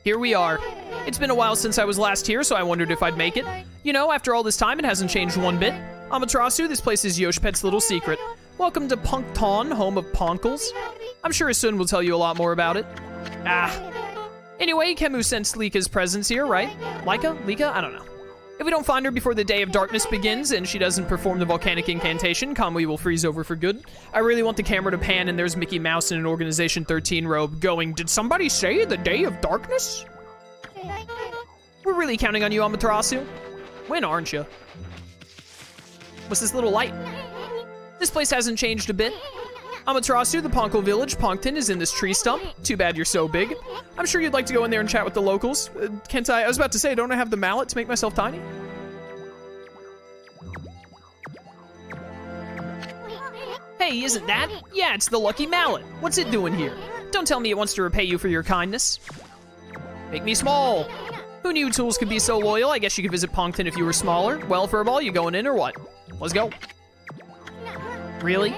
Here we are. It's been a while since I was last here, so I wondered if I'd make it. You know, after all this time, it hasn't changed one bit. Amaterasu, this place is Yoshpet's little secret. Welcome to Punkton, home of Poncles. I'm sure Issun will tell you a lot more about it. Anyway, Kemu sensed Lika's presence here, right? Lika? I don't know. If we don't find her before the Day of Darkness begins and she doesn't perform the volcanic incantation, Kamui will freeze over for good. I really want the camera to pan and there's Mickey Mouse in an Organization 13 robe going, "Did somebody say the Day of Darkness?" We're really counting on you, Amaterasu. When aren't you? What's this little light? This place hasn't changed a bit. Amaterasu, the Ponkle village, Ponkton, is in this tree stump. Too bad you're so big. I'm sure you'd like to go in there and chat with the locals. Can't I was about to say, don't I have the mallet to make myself tiny? Hey, isn't that? Yeah, it's the lucky mallet. What's it doing here? Don't tell me it wants to repay you for your kindness. Make me small. Who knew tools could be so loyal? I guess you could visit Ponkton if you were smaller. Well, Furball, you going in or what? Let's go. Really?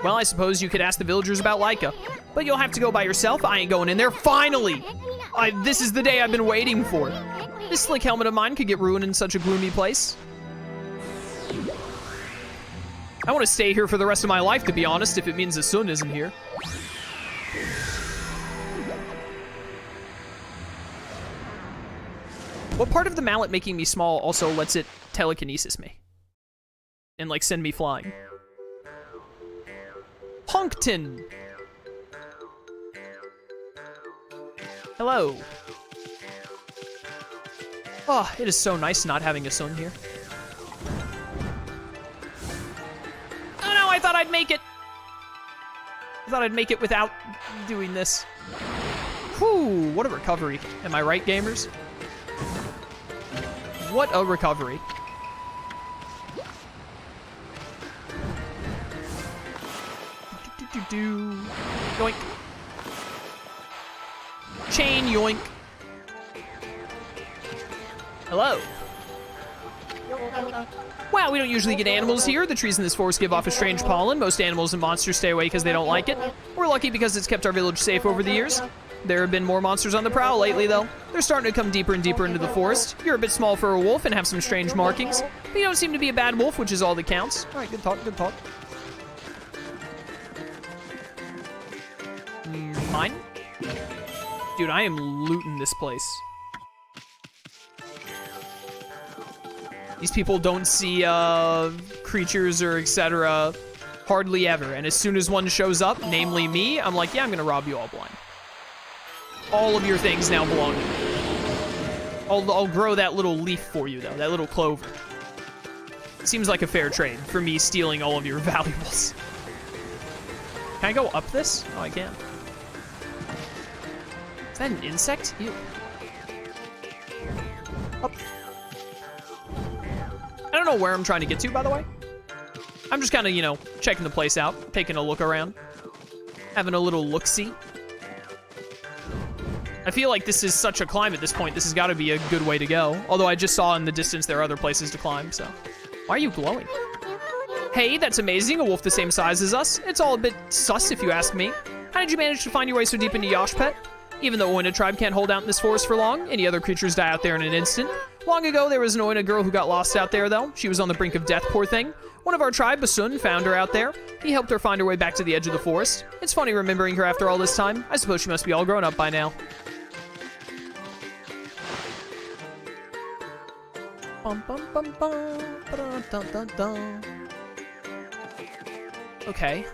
Well, I suppose you could ask the villagers about Laika. But you'll have to go by yourself. I ain't going in there. Finally! This is the day I've been waiting for. This slick helmet of mine could get ruined in such a gloomy place. I want to stay here for the rest of my life, to be honest, if it means Issun isn't here. What part of the mallet making me small also lets it telekinesis me? And, like, send me flying? Punkton! Hello. Oh, it is so nice not having Issun here. Oh no, I thought I'd make it! I thought I'd make it without doing this. Whew, what a recovery. Am I right, gamers? What a recovery. Yoink. Chain yoink. Hello. Wow, we don't usually get animals here. The trees in this forest give off a strange pollen. Most animals and monsters stay away because they don't like it. We're lucky because it's kept our village safe over the years. There have been more monsters on the prowl lately, though. They're starting to come deeper and deeper into the forest. You're a bit small for a wolf and have some strange markings, but you don't seem to be a bad wolf, which is all that counts. All right, good talk, good talk. Mine? Dude, I am looting this place. These people don't see creatures or etc. hardly ever, and as soon as one shows up, namely me, I'm like, yeah, I'm gonna rob you all blind. All of your things now belong to me. I'll grow that little leaf for you, though, that little clover. Seems like a fair trade for me stealing all of your valuables. Can I go up this? Oh, I can. Is that an insect? Ew. Up. I don't know where I'm trying to get to, by the way. I'm just kind of, you know, checking the place out, taking a look around, having a little look-see. I feel like this is such a climb at this point. This has got to be a good way to go. Although I just saw in the distance there are other places to climb, so. Why are you glowing? Hey, that's amazing. A wolf the same size as us. It's all a bit sus, if you ask me. How did you manage to find your way so deep into Yoshpet? Even though Oina tribe can't hold out in this forest for long, any other creatures die out there in an instant. Long ago, there was an Oina girl who got lost out there, though. She was on the brink of death, poor thing. One of our tribe, Issun, found her out there. He helped her find her way back to the edge of the forest. It's funny remembering her after all this time. I suppose she must be all grown up by now. Bum, bum, bum, bum, ba-da, dun, dun, dun. Okay.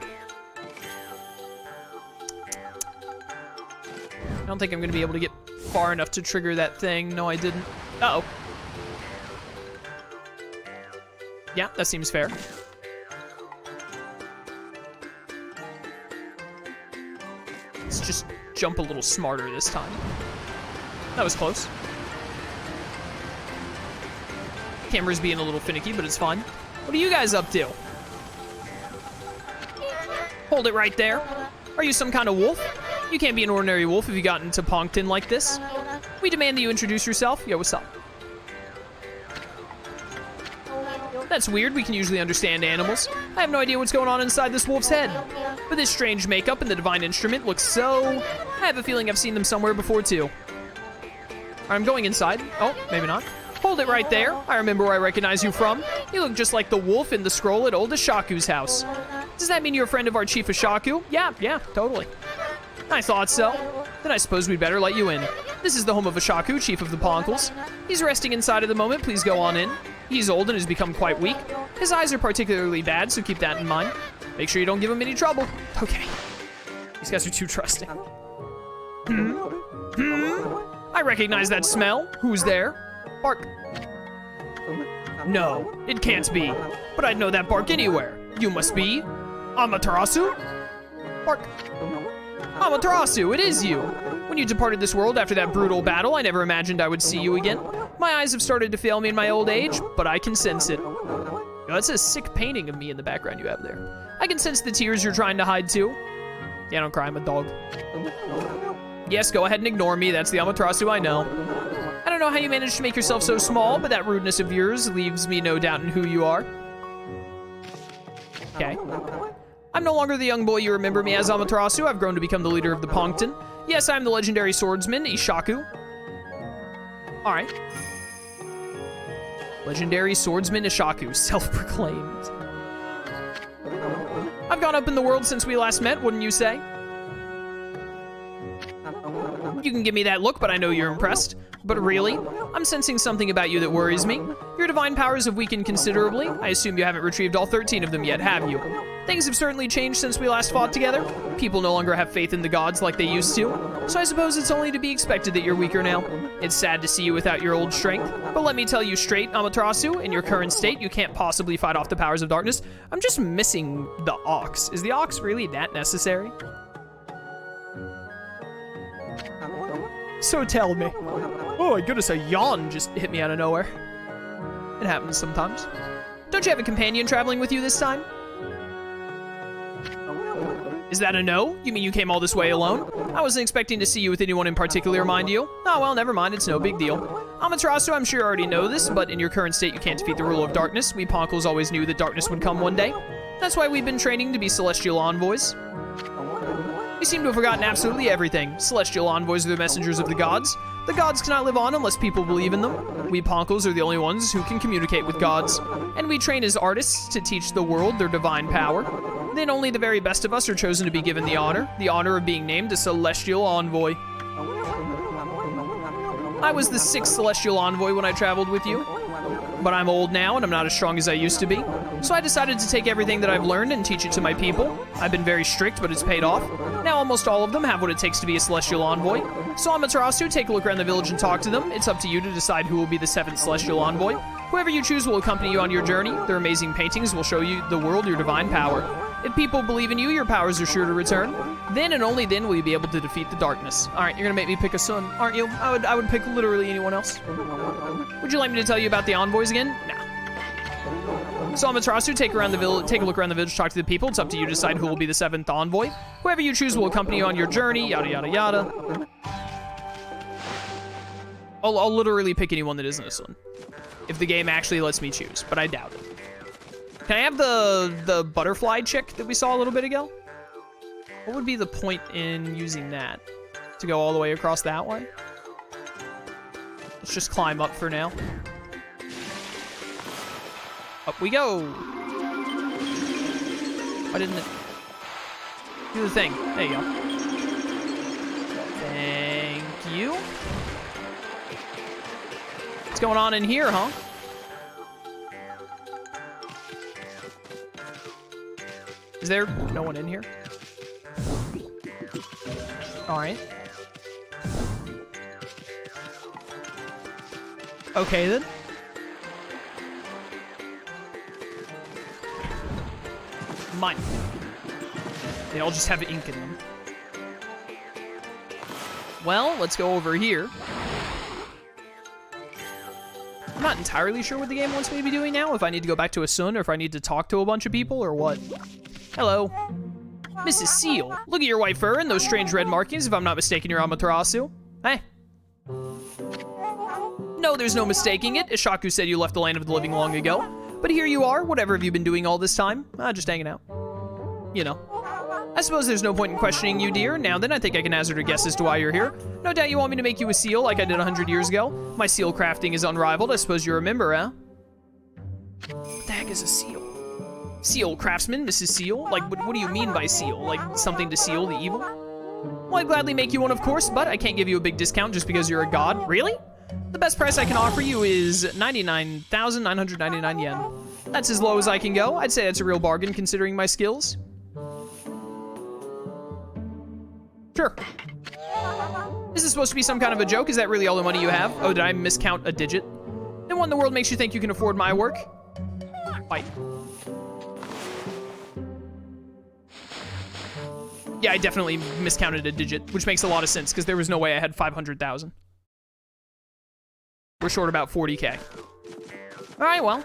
I don't think I'm going to be able to get far enough to trigger that thing. No, I didn't. Uh-oh. Yeah, that seems fair. Let's just jump a little smarter this time. That was close. Camera's being a little finicky, but it's fun. What are you guys up to? Hold it right there. Are you some kind of wolf? You can't be an ordinary wolf if you got into Ponkton like this. We demand that you introduce yourself. Yo, what's up? That's weird. We can usually understand animals. I have no idea what's going on inside this wolf's head. But this strange makeup and the divine instrument looks so... I have a feeling I've seen them somewhere before, too. I'm going inside. Oh, maybe not. Hold it right there. I remember where I recognize you from. You look just like the wolf in the scroll at old Ashaku's house. Does that mean you're a friend of our Chief Ashaku? Yeah, totally. I thought so. Then I suppose we'd better let you in. This is the home of Ashaku, Chief of the Poncles. He's resting inside at the moment. Please go on in. He's old and has become quite weak. His eyes are particularly bad, so keep that in mind. Make sure you don't give him any trouble. Okay. These guys are too trusting. I recognize that smell. Who's there? Bark. No, it can't be. But I'd know that bark anywhere. You must be Amaterasu? Bark. Amaterasu, it is you. When you departed this world after that brutal battle, I never imagined I would see you again. My eyes have started to fail me in my old age, but I can sense it. Oh, that's a sick painting of me in the background you have there. I can sense the tears you're trying to hide too. Yeah, don't cry, I'm a dog. Yes, go ahead and ignore me. That's the Amaterasu I know. I don't know how you managed to make yourself so small, but that rudeness of yours leaves me no doubt in who you are. Okay. I'm no longer the young boy you remember me as, Amaterasu. I've grown to become the leader of the Pongton. Yes, I'm the legendary swordsman, Ishaku. Alright. Legendary swordsman Ishaku, self-proclaimed. I've gone up in the world since we last met, wouldn't you say? You can give me that look, but I know you're impressed. But really, I'm sensing something about you that worries me. Your divine powers have weakened considerably. I assume you haven't retrieved all 13 of them yet, have you? Things have certainly changed since we last fought together. People no longer have faith in the gods like they used to. So I suppose it's only to be expected that you're weaker now. It's sad to see you without your old strength. But let me tell you straight, Amaterasu, in your current state, you can't possibly fight off the powers of darkness. I'm just missing the ox. Is the ox really that necessary? So tell me. Oh my goodness, a yawn just hit me out of nowhere. It happens sometimes. Don't you have a companion traveling with you this time? Is that a no? You mean you came all this way alone? I wasn't expecting to see you with anyone in particular, mind you. Oh well, never mind, it's no big deal. Amaterasu, I'm sure you already know this, but in your current state you can't defeat the ruler of darkness. We Poncles always knew that darkness would come one day. That's why we've been training to be celestial envoys. You seem to have forgotten absolutely everything. Celestial envoys are the messengers of the gods. The gods cannot live on unless people believe in them. We Poncles are the only ones who can communicate with gods. And we train as artists to teach the world their divine power. Then only the very best of us are chosen to be given the honor of being named a celestial envoy. I was the 6th celestial envoy when I traveled with you. But I'm old now and I'm not as strong as I used to be. So I decided to take everything that I've learned and teach it to my people. I've been very strict, but it's paid off. Now almost all of them have what it takes to be a celestial envoy. So Amaterasu, take a look around the village and talk to them. It's up to you to decide who will be the 7th celestial envoy. Whoever you choose will accompany you on your journey. Their amazing paintings will show you the world your divine power. If people believe in you, your powers are sure to return. Then and only then will you be able to defeat the darkness. All right, you're gonna make me pick a son, aren't you? I would pick literally anyone else. Would you like me to tell you about the envoys again? Nah. So Amaterasu, take a look around the village, talk to the people. It's up to you to decide who will be the 7th envoy. Whoever you choose will accompany you on your journey, yada, yada, yada. I'll literally pick anyone that isn't this one. If the game actually lets me choose, but I doubt it. Can I have the butterfly chick that we saw a little bit ago? What would be the point in using that? To go all the way across that way? Let's just climb up for now. Up we go. Why didn't it do the thing? There you go. Thank you. What's going on in here, huh? Is there no one in here? All right. Okay, then. Mine. They all just have ink in them. Well, let's go over here. I'm not entirely sure what the game wants me to be doing now, if I need to go back to Issun, or if I need to talk to a bunch of people, or what. Hello. Mrs. Seal, look at your white fur and those strange red markings. If I'm not mistaken, you're Amaterasu. Hey. No, there's no mistaking it. Ishaku said you left the land of the living long ago. But here you are. Whatever have you been doing all this time? Just hanging out. You know. I suppose there's no point in questioning you, dear. Now then, I think I can hazard a guess as to why you're here. No doubt you want me to make you a seal like I did 100 years ago. My seal crafting is unrivaled. I suppose you're a member, huh? What the heck is a seal? Seal craftsman, Mrs. Seal? Like, what do you mean by seal? Like, something to seal the evil? Well, I'd gladly make you one, of course, but I can't give you a big discount just because you're a god. Really? The best price I can offer you is 99,999 yen. That's as low as I can go. I'd say that's a real bargain considering my skills. Sure. Is this supposed to be some kind of a joke? Is that really all the money you have? Oh, did I miscount a digit? Then what in the world makes you think you can afford my work? Fight. Yeah, I definitely miscounted a digit, which makes a lot of sense, because there was no way I had 500,000. We're short about 40K. Alright, well.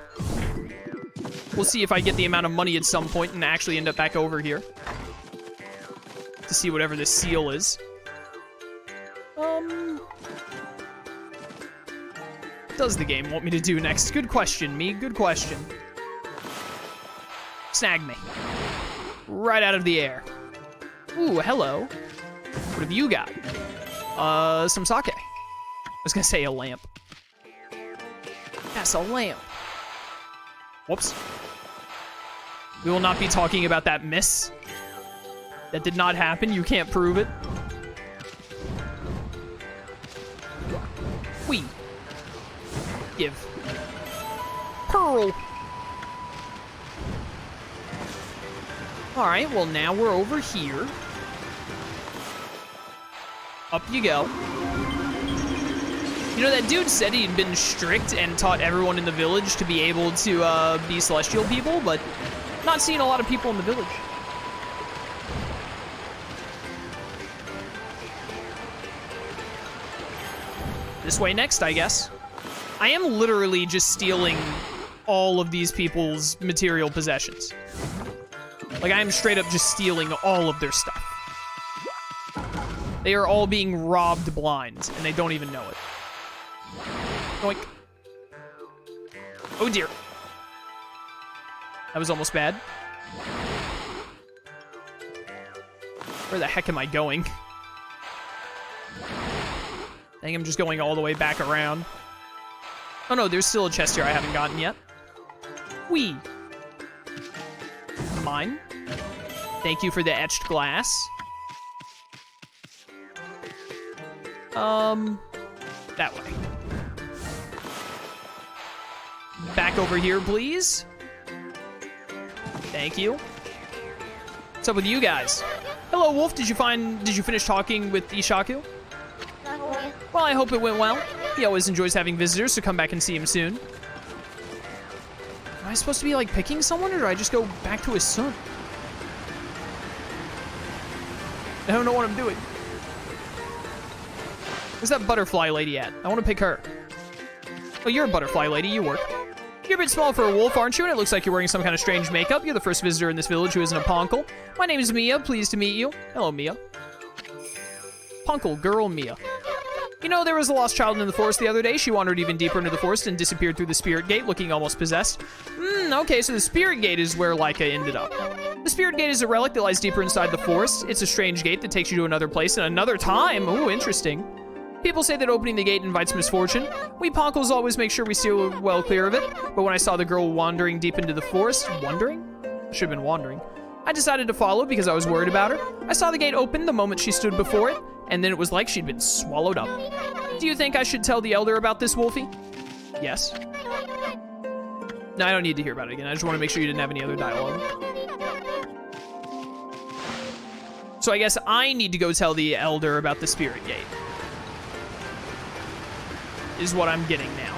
We'll see if I get the amount of money at some point and actually end up back over here. To see whatever this seal is. What does the game want me to do next? Good question, me. Good question. Snag me. Right out of the air. Ooh, hello. What have you got? Some sake. I was gonna say a lamp. Yes, a lamp. Whoops. We will not be talking about that miss. That did not happen. You can't prove it. Whee. Give. Pearl. Alright, well now we're over here. Up you go. You know, that dude said he'd been strict and taught everyone in the village to be able to be celestial people, but not seeing a lot of people in the village. This way next, I guess. I am literally just stealing all of these people's material possessions. Like, I am straight up just stealing all of their stuff. They are all being robbed blind, and they don't even know it. Yoink. Oh dear. That was almost bad. Where the heck am I going? I think I'm just going all the way back around. Oh no, there's still a chest here I haven't gotten yet. Whee! Mine. Thank you for the etched glass. That way. Back over here, please. Thank you. What's up with you guys? Hello, Wolf. Did you finish talking with Ishaku? Well, I hope it went well. He always enjoys having visitors, so come back and see him soon. Am I supposed to be, like, picking someone, or do I just go back to Issun? I don't know what I'm doing. Where's that butterfly lady at? I want to pick her. Oh, you're a butterfly lady. You work. You're a bit small for a wolf, aren't you? And it looks like you're wearing some kind of strange makeup. You're the first visitor in this village who isn't a Poncle. My name is Mia. Pleased to meet you. Hello, Mia. Poncle girl Mia. You know, there was a lost child in the forest the other day. She wandered even deeper into the forest and disappeared through the spirit gate, looking almost possessed. Okay, so the spirit gate is where Laika ended up. The spirit gate is a relic that lies deeper inside the forest. It's a strange gate that takes you to another place and another time. Ooh, interesting. People say that opening the gate invites misfortune. We Poncles always make sure we steer well clear of it. But when I saw the girl wandering deep into the forest, wandering? Should have been wandering. I decided to follow because I was worried about her. I saw the gate open the moment she stood before it, and then it was like she'd been swallowed up. Do you think I should tell the elder about this, Wolfie? Yes. No, I don't need to hear about it again. I just want to make sure you didn't have any other dialogue. So I guess I need to go tell the elder about the spirit gate. Is what I'm getting now.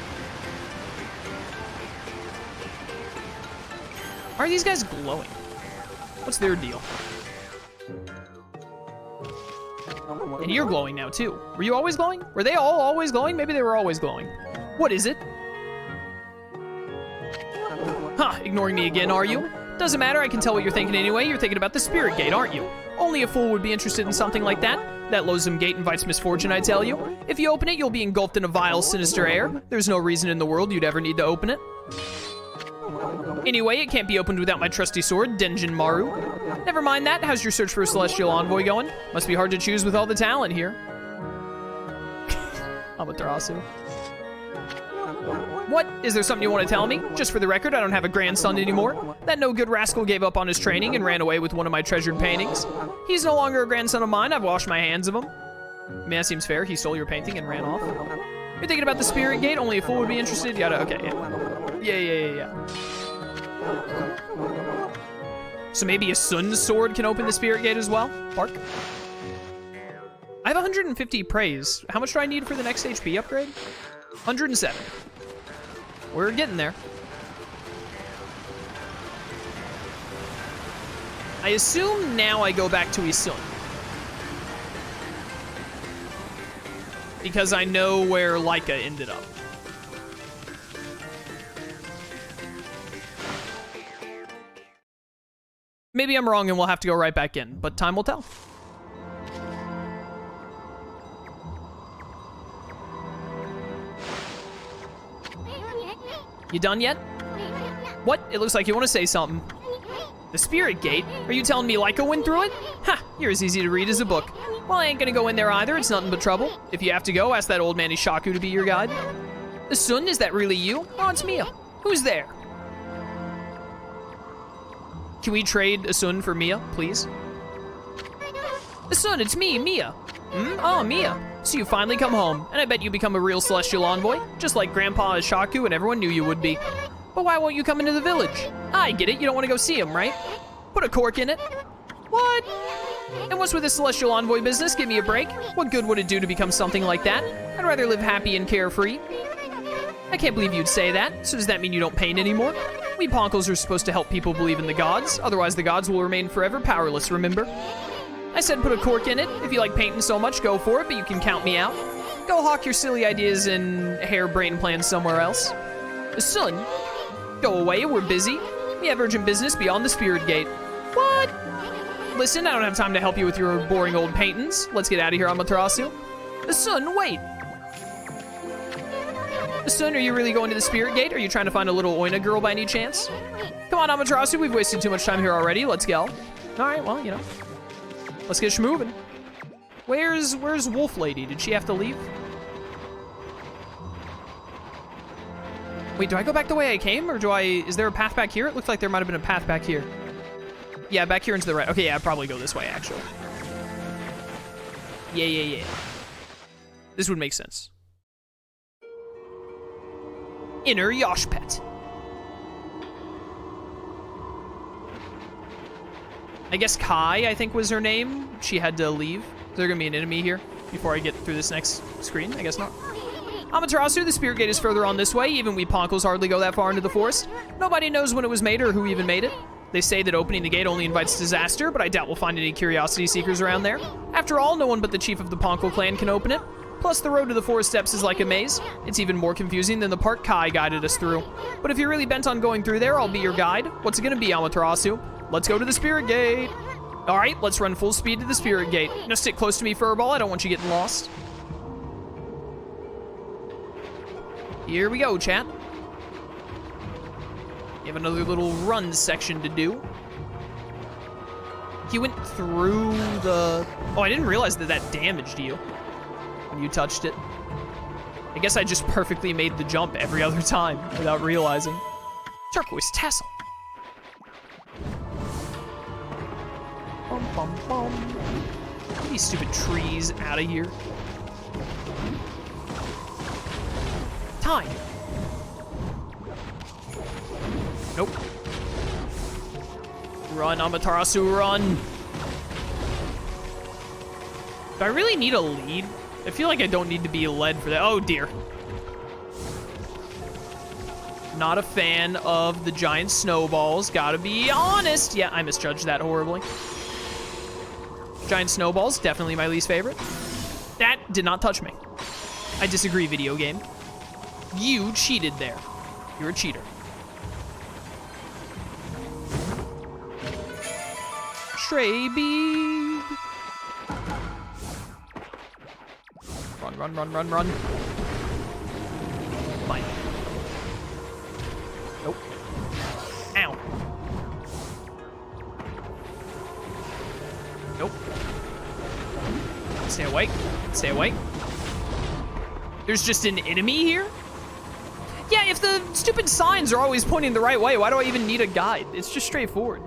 Are these guys glowing? What's their deal? And you're glowing now, too. Were you always glowing? Were they all always glowing? Maybe they were always glowing. What is it? Huh, ignoring me again, are you? Doesn't matter, I can tell what you're thinking anyway. You're thinking about the spirit gate, aren't you? Only a fool would be interested in something like that. That loathsome gate invites misfortune, I tell you. If you open it, you'll be engulfed in a vile, sinister air. There's no reason in the world you'd ever need to open it. Anyway, it can't be opened without my trusty sword, Denjin Maru. Never mind that, how's your search for a celestial envoy going? Must be hard to choose with all the talent here. Amaterasu. What? Is there something you want to tell me? Just for the record, I don't have a grandson anymore. That no-good rascal gave up on his training and ran away with one of my treasured paintings. He's no longer a grandson of mine. I've washed my hands of him. I mean, that seems fair. He stole your painting and ran off. You're thinking about the spirit gate? Only a fool would be interested? Yada. Okay, yeah. So maybe Issun's sword can open the spirit gate as well? Bark. I have 150 praise. How much do I need for the next HP upgrade? 107. We're getting there. I assume now I go back to Issun. Because I know where Laika ended up. Maybe I'm wrong and we'll have to go right back in, but time will tell. You done yet? What? It looks like you want to say something. The spirit gate? Are you telling me Laika went through it? Ha! You're as easy to read as a book. Well, I ain't gonna go in there either. It's nothing but trouble. If you have to go, ask that old man Ishaku to be your guide. Issun, is that really you? Oh, it's Mia. Who's there? Can we trade Issun for Mia, please? Issun, it's me, Mia. Oh, Mia. So you finally come home, and I bet you become a real celestial envoy, just like Grandpa Ishaku and everyone knew you would be. But why won't you come into the village? I get it, you don't want to go see him, right? Put a cork in it. What? And what's with this celestial envoy business? Give me a break. What good would it do to become something like that? I'd rather live happy and carefree. I can't believe you'd say that. So does that mean you don't paint anymore? We Poncles are supposed to help people believe in the gods, otherwise the gods will remain forever powerless, remember? I said put a cork in it. If you like painting so much, go for it, but you can count me out. Go hawk your silly ideas and harebrained plans somewhere else. Issun, go away, we're busy. We have urgent business beyond the spirit gate. What? Listen, I don't have time to help you with your boring old paintings. Let's get out of here, Amaterasu. Issun, wait. Issun, are you really going to the spirit gate? Are you trying to find a little Oina girl by any chance? Come on, Amaterasu, we've wasted too much time here already. Let's go. All right, well, you know. Let's get moving. Where's Wolf Lady? Did she have to leave? Wait, do I go back the way I came, or is there a path back here? It looks like there might have been a path back here. Yeah, back here and to the right. Okay, yeah, I'd probably go this way, actually. Yeah. This would make sense. Inner Yoshpet. I guess Kai, I think was her name. She had to leave. Is there gonna be an enemy here before I get through this next screen? I guess not. Amaterasu, the spirit gate is further on this way. Even we Poncles hardly go that far into the forest. Nobody knows when it was made or who even made it. They say that opening the gate only invites disaster, but I doubt we'll find any curiosity seekers around there. After all, no one but the chief of the Poncles clan can open it. Plus, the road to the forest steps is like a maze. It's even more confusing than the part Kai guided us through. But if you're really bent on going through there, I'll be your guide. What's it gonna be, Amaterasu? Let's go to the spirit gate. All right, let's run full speed to the spirit gate. Now stick close to me, Furball. I don't want you getting lost. Here we go, chat. You have another little run section to do. He went through the... Oh, I didn't realize that damaged you when you touched it. I guess I just perfectly made the jump every other time without realizing. Turquoise tassel. Get these stupid trees out of here. Time. Nope. Run, Amaterasu, run. Do I really need a lead? I feel like I don't need to be led for that. Oh, dear. Not a fan of the giant snowballs. Gotta be honest. Yeah, I misjudged that horribly. Giant snowballs, definitely my least favorite. That did not touch me. I disagree, video game. You cheated there. You're a cheater. Stray bead. Run. Fine. Nope. Stay awake. Stay awake. There's just an enemy here? Yeah, if the stupid signs are always pointing the right way, why do I even need a guide? It's just straightforward.